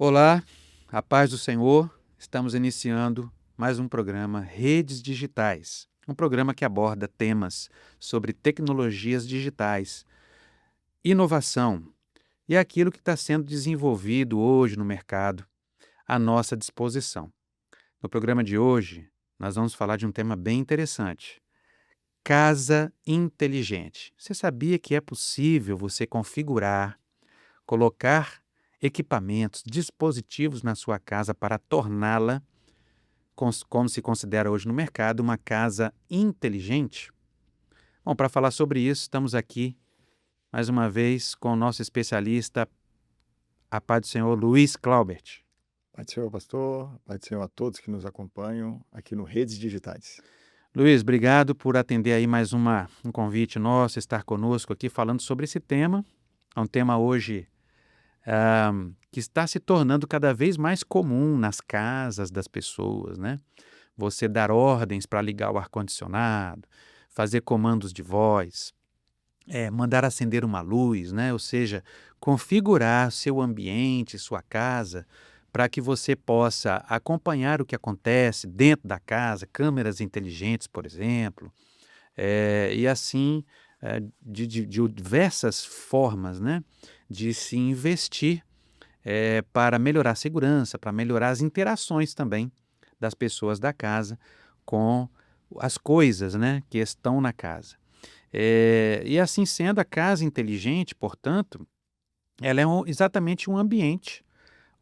Olá, a paz do Senhor. Estamos iniciando mais um programa Redes Digitais, um programa que aborda temas sobre tecnologias digitais, inovação e aquilo que está sendo desenvolvido hoje no mercado à nossa disposição. No programa de hoje, nós vamos falar de um tema bem interessante: casa inteligente. Você sabia que é possível você configurar, colocar equipamentos, dispositivos na sua casa para torná-la, como se considera hoje no mercado, uma casa inteligente? Bom, para falar sobre isso, estamos aqui mais uma vez com o nosso especialista, a paz do Senhor, Luiz Claubert. Pai do Senhor, pastor. Pai do Senhor a todos que nos acompanham aqui no Redes Digitais. Luiz, obrigado por atender aí mais um convite nosso, estar conosco aqui falando sobre esse tema. É um tema hoje que está se tornando cada vez mais comum nas casas das pessoas, né? Você dar ordens para ligar o ar-condicionado, fazer comandos de voz, mandar acender uma luz, né? Ou seja, configurar seu ambiente, sua casa, para que você possa acompanhar o que acontece dentro da casa, câmeras inteligentes, por exemplo, e assim, de diversas formas, né? De se investir para melhorar a segurança, para melhorar as interações também das pessoas da casa com as coisas, né, que estão na casa. E assim sendo, a casa inteligente, portanto, ela é exatamente um ambiente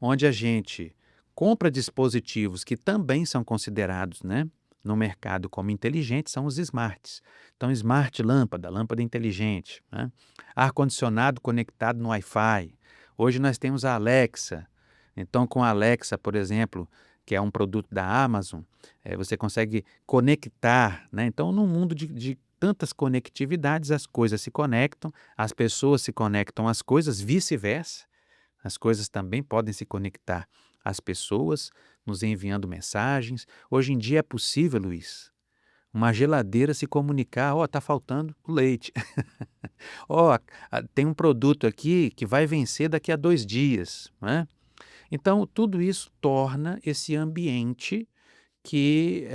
onde a gente compra dispositivos que também são considerados, né, no mercado como inteligentes, são os smarts. Então, smart lâmpada, lâmpada inteligente, né? Ar-condicionado conectado no Wi-Fi. Hoje nós temos a Alexa. Então, com a Alexa, por exemplo, que é um produto da Amazon, você consegue conectar, né? Então, num mundo de tantas conectividades, as coisas se conectam, as pessoas se conectam às coisas, vice-versa. As coisas também podem se conectar às pessoas, nos enviando mensagens. Hoje em dia é possível, Luiz, uma geladeira se comunicar: "Ó, tá faltando o leite". "Ó, tem um produto aqui que vai vencer daqui a 2 dias", né. Então tudo isso torna esse ambiente que,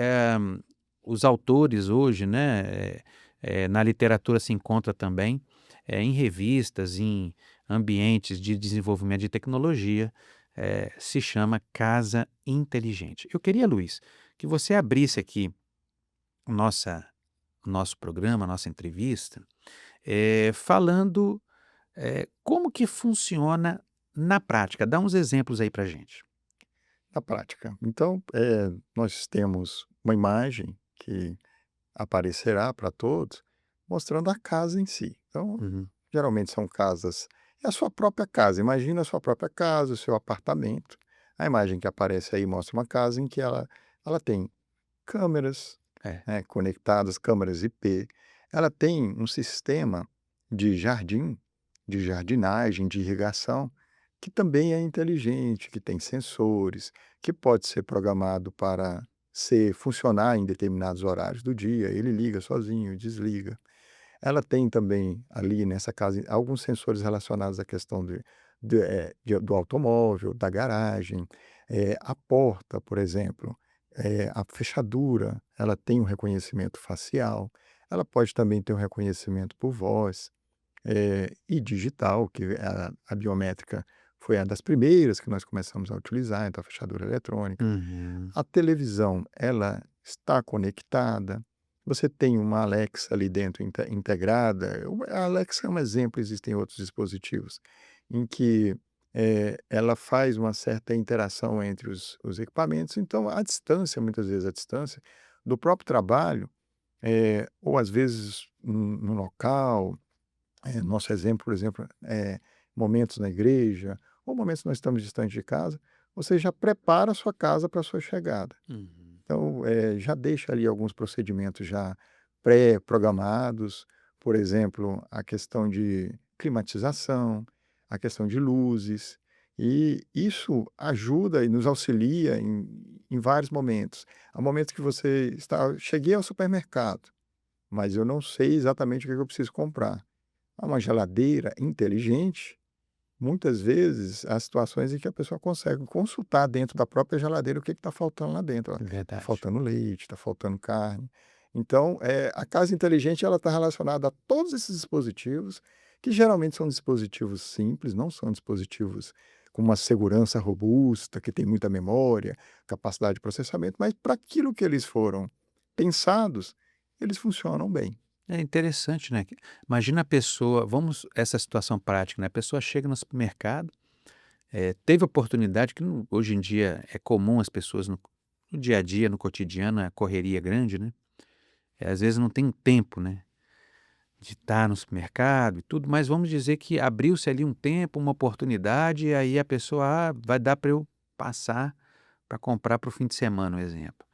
os autores hoje, né, na literatura se encontra também, em revistas, em ambientes de desenvolvimento de tecnologia, se chama casa inteligente. Eu queria, Luiz, que você abrisse aqui nossa o nosso programa, a nossa entrevista, falando, como que funciona na prática. Dá uns exemplos aí pra gente. Na prática, então, nós temos uma imagem que aparecerá para todos, mostrando a casa em si. Então, Uhum. geralmente são casas é a sua própria casa, imagina a sua própria casa, o seu apartamento. A imagem que aparece aí mostra uma casa em que ela tem câmeras, É. né, conectadas, câmeras IP. Ela tem um sistema de jardim, de jardinagem, de irrigação, que também é inteligente, que tem sensores, que pode ser programado para funcionar em determinados horários do dia. Ele liga sozinho, desliga. Ela tem também ali nessa casa alguns sensores relacionados à questão do automóvel, da garagem, a porta, por exemplo, a fechadura, ela tem um reconhecimento facial, ela pode também ter um reconhecimento por voz, e digital, que a biométrica foi uma das primeiras que nós começamos a utilizar, então a fechadura eletrônica. Uhum. A televisão, ela está conectada, você tem uma Alexa ali dentro integrada. A Alexa é um exemplo, existem outros dispositivos em que, ela faz uma certa interação entre os equipamentos, então à distância, muitas vezes à distância, do próprio trabalho, ou às vezes no local, nosso exemplo, por exemplo, momentos na igreja, ou momentos que nós estamos distantes de casa, você já prepara a sua casa para a sua chegada. Uhum. Então, já deixa ali alguns procedimentos já pré-programados, por exemplo, a questão de climatização, a questão de luzes, e isso ajuda e nos auxilia em vários momentos. Há momentos que você está cheguei ao supermercado, mas eu não sei exatamente o que que eu preciso comprar. Há uma geladeira inteligente, muitas vezes, há situações em que a pessoa consegue consultar dentro da própria geladeira o que está faltando lá dentro. Está Verdade. faltando leite, está faltando carne. Então, a casa inteligente ela está relacionada a todos esses dispositivos, que geralmente são dispositivos simples, não são dispositivos com uma segurança robusta, que tem muita memória, capacidade de processamento, mas para aquilo que eles foram pensados, eles funcionam bem. É interessante, né, que imagina a pessoa vamos essa situação prática, né, a pessoa chega no supermercado, teve oportunidade que hoje em dia é comum as pessoas no dia a dia, no cotidiano, a correria é grande, né, às vezes não tem tempo, né, de estar no supermercado e tudo, mas vamos dizer que abriu-se ali um tempo, uma oportunidade, e aí a pessoa: "Ah, vai dar para eu passar para comprar para o fim de semana", um exemplo.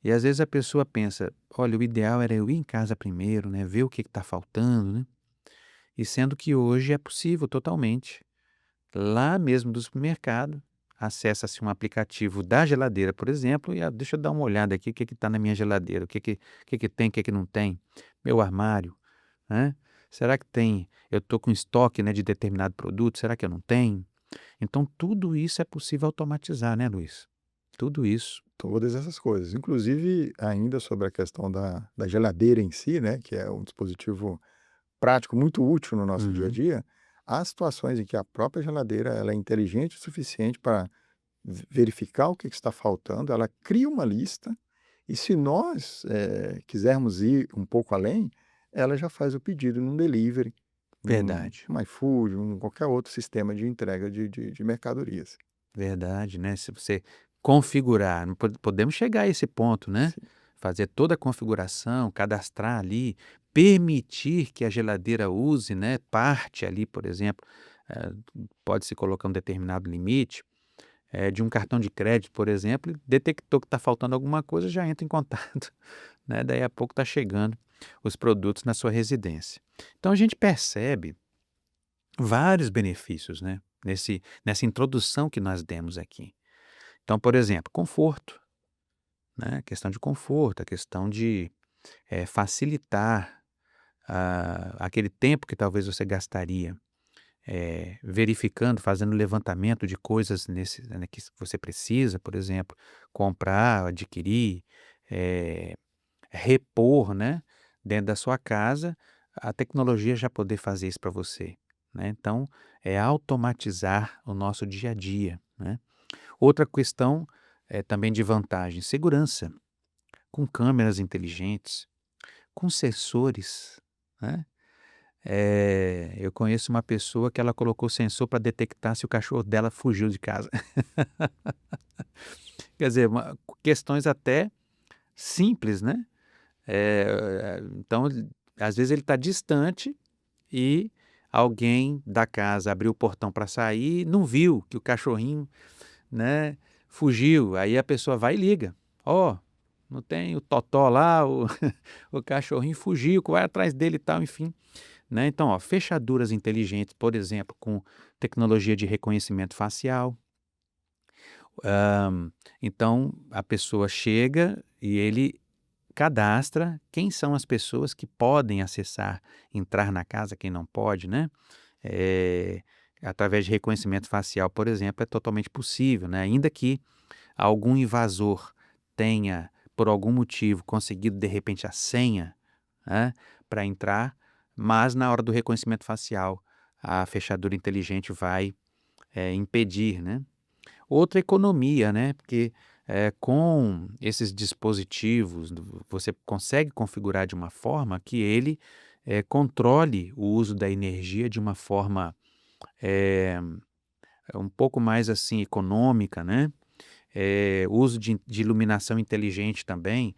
E às vezes a pessoa pensa: "Olha, o ideal era eu ir em casa primeiro, né, ver o que está faltando, né", e sendo que hoje é possível totalmente. Lá mesmo do supermercado, acessa-se um aplicativo da geladeira, por exemplo, e: "Ah, deixa eu dar uma olhada aqui, o que está na minha geladeira, o que que tem, o que que não tem, meu armário, né, será que tem eu estou com estoque, né, de determinado produto, será que eu não tenho?". Então tudo isso é possível automatizar, né, Luiz? Tudo isso. Todas essas coisas. Inclusive, ainda sobre a questão da geladeira em si, né, que é um dispositivo prático, muito útil no nosso dia a Uhum. dia, há situações em que a própria geladeira ela é inteligente o suficiente para verificar o que que está faltando, ela cria uma lista, e se nós, quisermos ir um pouco além, ela já faz o pedido num delivery, Verdade. num iFood, qualquer outro sistema de entrega de mercadorias. Verdade, né, se você configurar, não podemos chegar a esse ponto, né, Sim, fazer toda a configuração, cadastrar ali, permitir que a geladeira use, né, parte ali, por exemplo, eh, pode-se colocar um determinado limite, de um cartão de crédito, por exemplo, e detectou que está faltando alguma coisa, já entra em contato, né, daí a pouco está chegando os produtos na sua residência. Então a gente percebe vários benefícios, né, nessa introdução que nós demos aqui. Então, por exemplo, conforto, né, a questão de conforto, a questão de, facilitar, aquele tempo que talvez você gastaria, verificando, fazendo levantamento de coisas né, que você precisa, por exemplo, comprar, adquirir, eh, repor, né, dentro da sua casa, a tecnologia já poder fazer isso para você, né. Então, é automatizar o nosso dia a dia, né. Outra questão, também de vantagem, segurança, com câmeras inteligentes, com sensores, né. Eu conheço uma pessoa que ela colocou sensor para detectar se o cachorro dela fugiu de casa. Quer dizer, questões até simples, né. Então, às vezes ele está distante e alguém da casa abriu o portão para sair, não viu que o cachorrinho, né, fugiu, aí a pessoa vai e liga: "Ó, não tem o Totó lá, o o cachorrinho fugiu, vai atrás dele e tal", enfim, né. Então, ó, fechaduras inteligentes, por exemplo, com tecnologia de reconhecimento facial, então a pessoa chega e ele cadastra quem são as pessoas que podem acessar, entrar na casa, quem não pode, né. Eh, Através de reconhecimento facial, por exemplo, é totalmente possível, né, ainda que algum invasor tenha, por algum motivo, conseguido de repente a senha, né, para entrar, mas na hora do reconhecimento facial, a fechadura inteligente vai, impedir, né. Outra economia, né, porque, com esses dispositivos você consegue configurar de uma forma que ele, controle o uso da energia de uma forma, eh, um pouco mais, assim, econômica, né. O uso de iluminação inteligente também,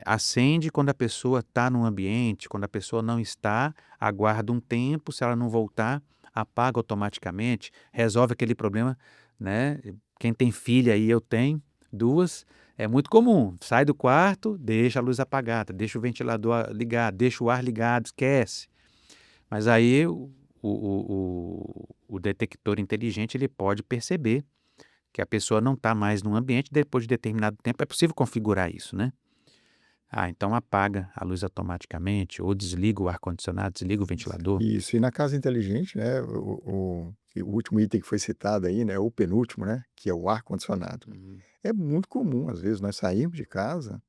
acende quando a pessoa está no ambiente, quando a pessoa não está, aguarda um tempo, se ela não voltar, apaga automaticamente, resolve aquele problema, né. Quem tem filha aí, eu tenho 2, é muito comum, sai do quarto, deixa a luz apagada, deixa o ventilador ligado, deixa o ar ligado, esquece. Mas aí o detector inteligente ele pode perceber que a pessoa não está mais no ambiente, depois de determinado tempo é possível configurar isso, né. Ah, então apaga a luz automaticamente ou desliga o ar-condicionado, desliga o ventilador. Isso, e na casa inteligente, né, o último item que foi citado aí, né, o penúltimo, né, que é o ar-condicionado. Uhum. É muito comum, às vezes, nós sairmos de casa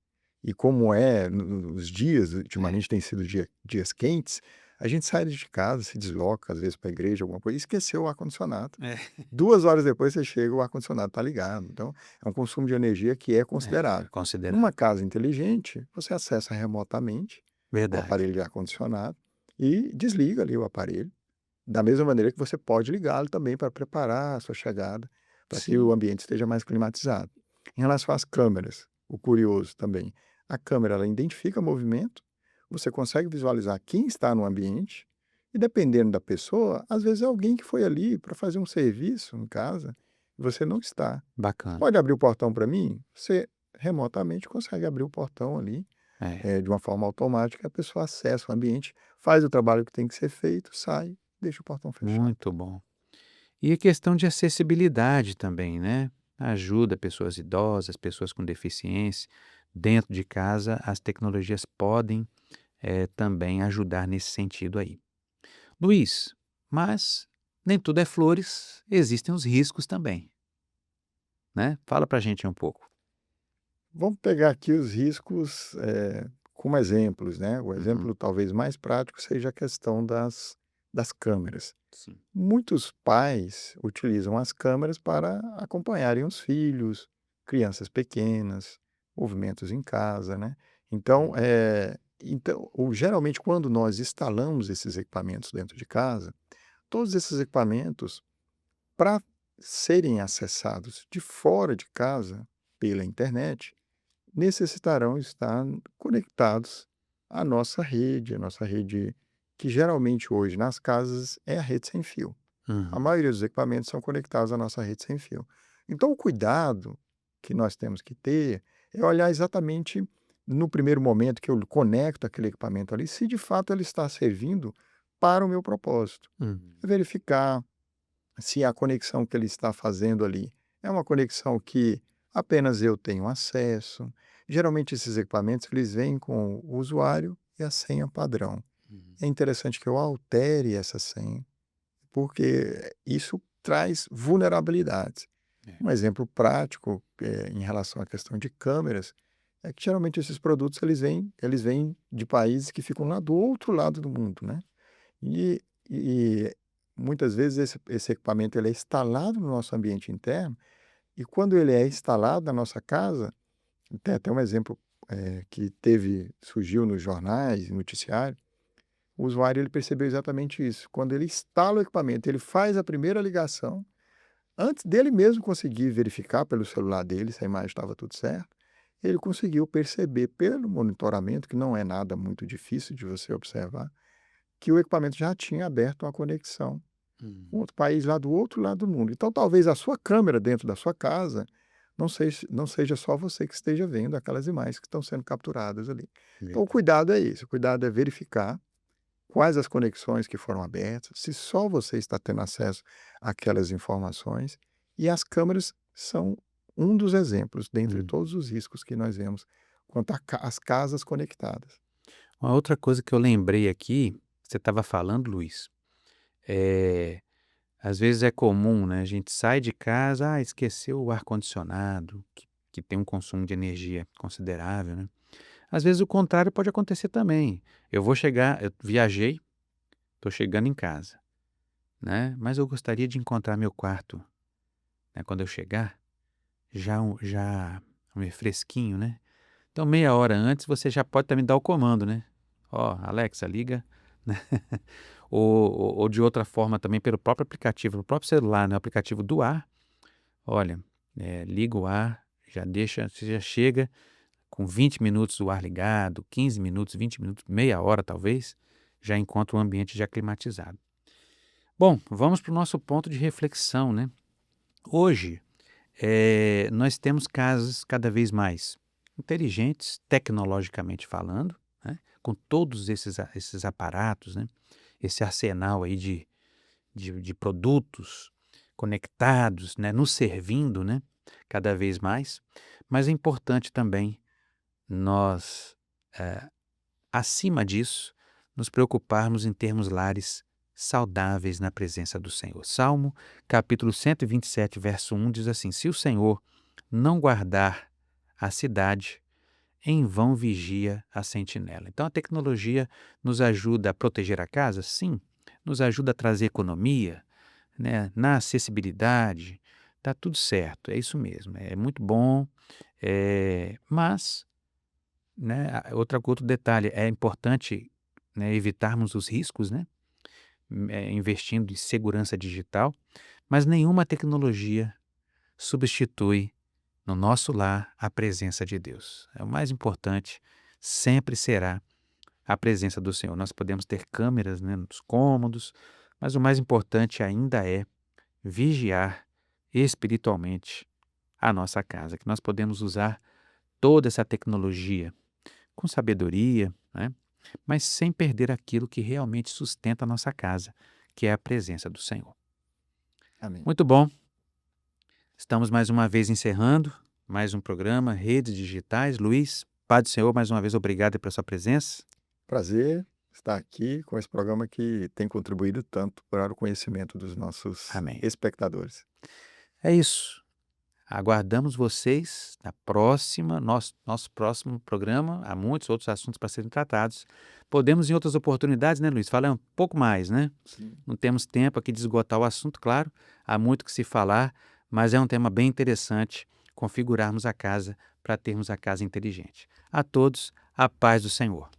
e como é nos dias, É, ultimamente tem sido dias quentes, a gente sai de casa, se desloca, às vezes, para a igreja, alguma coisa, e esqueceu o ar-condicionado. é, 2 horas depois você chega, o ar-condicionado está ligado. Então, é um consumo de energia que é é considerável. Numa considerável. casa inteligente, você acessa remotamente o Verdade. aparelho de ar-condicionado e desliga ali o aparelho, da mesma maneira que você pode ligá-lo também para preparar a sua chegada, para que o Sim. ambiente esteja mais climatizado. Em relação às câmeras, o curioso também, a câmera ela identifica movimento, você consegue visualizar quem está no ambiente e dependendo da pessoa, às vezes é alguém que foi ali para fazer um serviço em casa e você não está. Você Bacana. pode abrir o portão para mim? Você remotamente consegue abrir o portão ali, É, de uma forma automática, a pessoa acessa o ambiente, faz o trabalho que tem que ser feito, sai, deixa o portão fechado. muito bom. E a questão de acessibilidade também, né? Ajuda pessoas idosas, pessoas com deficiência. Dentro de casa, as tecnologias podem também ajudar nesse sentido aí. Luiz, mas nem tudo é flores, existem os riscos também, né? Fala pra gente um pouco. Vamos pegar aqui os riscos, como exemplos, né. O Uhum, exemplo talvez mais prático seja a questão das câmeras. sim. Muitos pais utilizam as câmeras para acompanharem os filhos, crianças pequenas, movimentos em casa, né. Então, Hum, geralmente quando nós instalamos esses equipamentos dentro de casa, todos esses equipamentos, para serem acessados de fora de casa, pela internet, necessitarão estar conectados à nossa rede que geralmente hoje nas casas é a rede sem fio. A uhum, maioria dos equipamentos são conectados à nossa rede sem fio. Então o cuidado que nós temos que ter é olhar exatamente no primeiro momento que eu conecto aquele equipamento ali, se de fato ele está servindo para o meu propósito. uhum, Verificar se a conexão que ele está fazendo ali é uma conexão que apenas eu tenho acesso. Geralmente esses equipamentos eles vêm com o usuário e a senha padrão. uhum. É interessante que eu altere essa senha, porque isso traz vulnerabilidades. É. Um exemplo prático, em relação à questão de câmeras, é que geralmente esses produtos eles vêm de países que ficam lá do outro lado do mundo, né? E muitas vezes esse equipamento ele é instalado no nosso ambiente interno, e quando ele é instalado na nossa casa, tem até um exemplo, que surgiu nos jornais, no noticiário, o usuário ele percebeu exatamente isso. Quando ele instala o equipamento, ele faz a primeira ligação, antes dele mesmo conseguir verificar pelo celular dele se a imagem estava tudo certo, ele conseguiu perceber pelo monitoramento, que não é nada muito difícil de você observar, que o equipamento já tinha aberto uma conexão com Hum. outro país lá do outro lado do mundo. Então, talvez a sua câmera dentro da sua casa não seja só você que esteja vendo aquelas imagens que estão sendo capturadas ali. Então, o Verdade. cuidado é esse, o cuidado é verificar quais as conexões que foram abertas, se só você está tendo acesso àquelas informações, e as câmeras são um dos exemplos, dentre Hum. todos os riscos que nós vemos quanto às casas conectadas. Uma outra coisa que eu lembrei aqui, você estava falando, Luiz, é, às vezes é comum, né, a gente sai de casa, esqueceu o ar-condicionado, que tem um consumo de energia considerável, né. Às vezes o contrário pode acontecer também. Eu viajei, estou chegando em casa, né, mas eu gostaria de encontrar meu quarto, né, quando eu chegar, já fresquinho, né. Então meia hora antes você já pode também dar o comando, né. Ó, Alexa liga, né. Ou de outra forma também pelo próprio aplicativo, no próprio celular, né, o aplicativo do ar, olha, liga o ar, já deixa você já chega com 20 minutos o ar ligado, 15 minutos, 20 minutos, meia hora talvez, já encontra o ambiente já climatizado. Bom, vamos para o nosso ponto de reflexão, né. Hoje, nós temos casas cada vez mais inteligentes, tecnologicamente falando, né, com todos esses aparatos, né, esse arsenal aí de produtos conectados, né, nos servindo, né, cada vez mais. Mas é importante também nós acima disso, nos preocuparmos em termos lares saudáveis na presença do Senhor. Salmo, capítulo 127, verso 1 diz assim: se o Senhor não guardar a cidade, em vão vigia a sentinela. Então a tecnologia nos ajuda a proteger a casa? Sim. Nos ajuda a trazer economia, né? Na acessibilidade, está tudo certo, é isso mesmo, é muito bom, mas, né, outro detalhe, é importante, né, evitarmos os riscos, né, investindo em segurança digital, mas nenhuma tecnologia substitui no nosso lar a presença de Deus. O mais importante sempre será a presença do Senhor. Nós podemos ter câmeras, né, nos cômodos, mas o mais importante ainda é vigiar espiritualmente a nossa casa, que nós podemos usar toda essa tecnologia com sabedoria, né, mas sem perder aquilo que realmente sustenta a nossa casa, que é a presença do Senhor. Amém. Muito bom. Estamos mais uma vez encerrando mais um programa Redes Digitais. Luiz, Pai do Senhor, mais uma vez obrigado pela sua presença. Prazer estar aqui com esse programa que tem contribuído tanto para o conhecimento dos nossos Amém. espectadores. É isso. Aguardamos vocês na próxima, nosso próximo programa. Há muitos outros assuntos para serem tratados. Podemos, em outras oportunidades, né, Luiz, falar um pouco mais, né? Sim. Não temos tempo aqui de esgotar o assunto, claro. Há muito que se falar, mas é um tema bem interessante configurarmos a casa para termos a casa inteligente. A todos, a paz do Senhor.